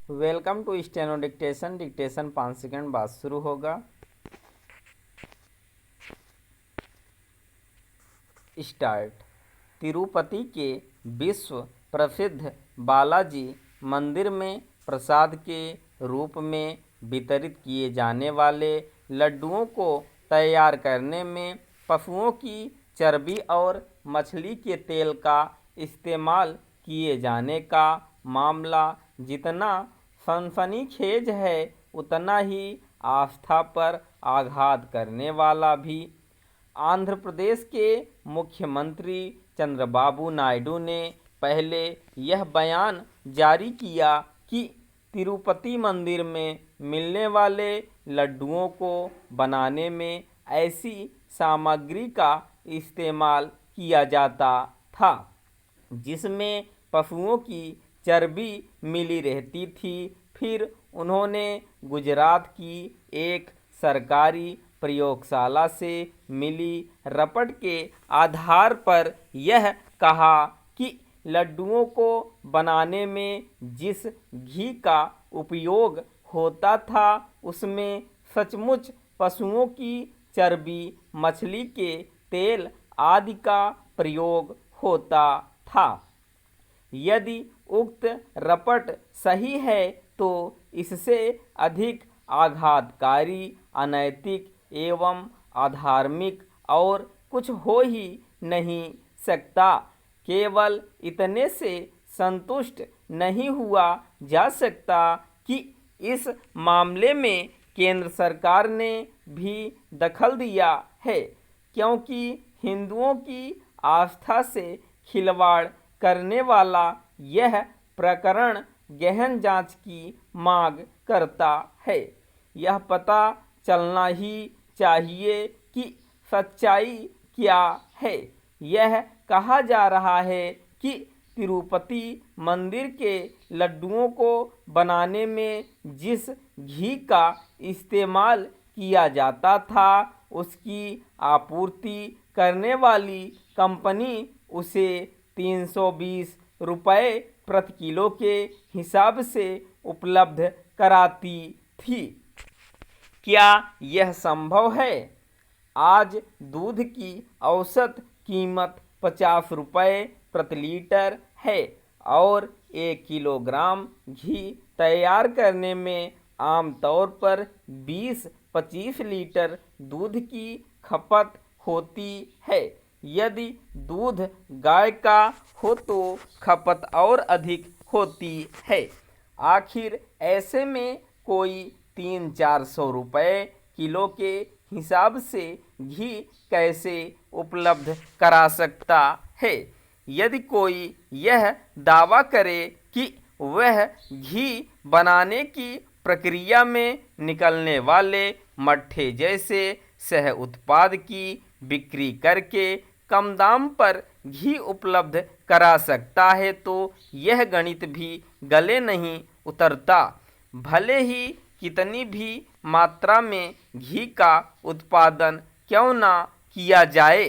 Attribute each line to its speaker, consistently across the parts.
Speaker 1: Welcome to steno dictation. Dictation 5 second बाद शुरू होगा। स्टार्ट। तिरुपति के विश्व प्रसिद्ध बालाजी मंदिर में प्रसाद के रूप में वितरित किए जाने वाले लड्डुओं को तैयार करने में पशुओं की चर्बी और मछली के तेल का इस्तेमाल किए जाने का मामला जितना सनसनीखेज है उतना ही आस्था पर आघात करने वाला भी। आंध्र प्रदेश के मुख्यमंत्री चंद्रबाबू नायडू ने पहले यह बयान जारी किया कि तिरुपति मंदिर में मिलने वाले लड्डुओं को बनाने में ऐसी सामग्री का इस्तेमाल किया जाता था जिसमें पशुओं की चर्बी मिली रहती थी। फिर उन्होंने गुजरात की एक सरकारी प्रयोगशाला से मिली रपट के आधार पर यह कहा कि लड्डुओं को बनाने में जिस घी का उपयोग होता था उसमें सचमुच पशुओं की चर्बी, मछली के तेल आदि का प्रयोग होता था। यदि उक्त रपट सही है तो इससे अधिक आघातकारी, अनैतिक एवं अधार्मिक और कुछ हो ही नहीं सकता। केवल इतने से संतुष्ट नहीं हुआ जा सकता कि इस मामले में केंद्र सरकार ने भी दखल दिया है, क्योंकि हिंदुओं की आस्था से खिलवाड़ करने वाला यह प्रकरण गहन जांच की मांग करता है। यह पता चलना ही चाहिए कि सच्चाई क्या है। यह कहा जा रहा है कि तिरुपति मंदिर के लड्डुओं को बनाने में जिस घी का इस्तेमाल किया जाता था उसकी आपूर्ति करने वाली कंपनी उसे 320 रुपये प्रति किलो के हिसाब से उपलब्ध कराती थी। क्या यह संभव है? आज दूध की औसत कीमत 50 रुपये प्रति लीटर है और 1 किलोग्राम घी तैयार करने में आमतौर पर 20-25 लीटर दूध की खपत होती है। यदि दूध गाय का हो तो खपत और अधिक होती है। आखिर ऐसे में कोई 300-400 रुपये किलो के हिसाब से घी कैसे उपलब्ध करा सकता है? यदि कोई यह दावा करे कि वह घी बनाने की प्रक्रिया में निकलने वाले मट्ठे जैसे सह उत्पाद की बिक्री करके कम दाम पर घी उपलब्ध करा सकता है तो यह गणित भी गले नहीं उतरता। भले ही कितनी भी मात्रा में घी का उत्पादन क्यों ना किया जाए,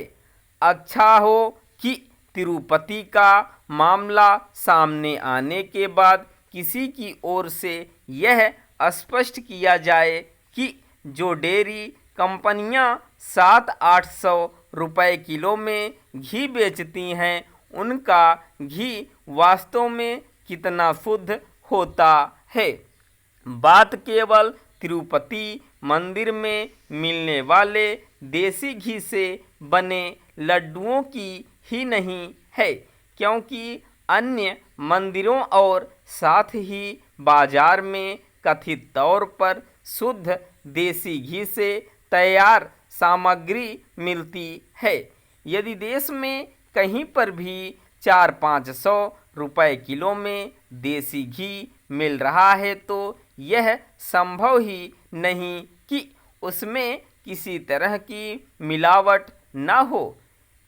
Speaker 1: अच्छा हो कि तिरुपति का मामला सामने आने के बाद किसी की ओर से यह स्पष्ट किया जाए कि जो डेयरी कंपनियां 700-800 रुपये किलो में घी बेचती हैं उनका घी वास्तव में कितना शुद्ध होता है। बात केवल तिरुपति मंदिर में मिलने वाले देसी घी से बने लड्डुओं की ही नहीं है, क्योंकि अन्य मंदिरों और साथ ही बाजार में कथित तौर पर शुद्ध देसी घी से तैयार सामग्री मिलती है। यदि देश में कहीं पर भी 400-500 रुपये किलो में देसी घी मिल रहा है तो यह संभव ही नहीं कि उसमें किसी तरह की मिलावट न हो।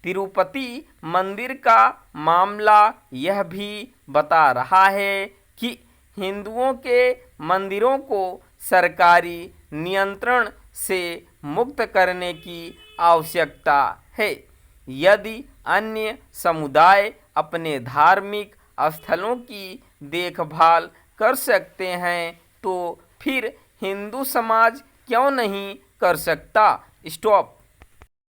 Speaker 1: तिरुपति मंदिर का मामला यह भी बता रहा है कि हिंदुओं के मंदिरों को सरकारी नियंत्रण से मुक्त करने की आवश्यकता है। यदि अन्य समुदाय अपने धार्मिक स्थलों की देखभाल कर सकते हैं तो फिर हिंदू समाज क्यों नहीं कर सकता। स्टॉप।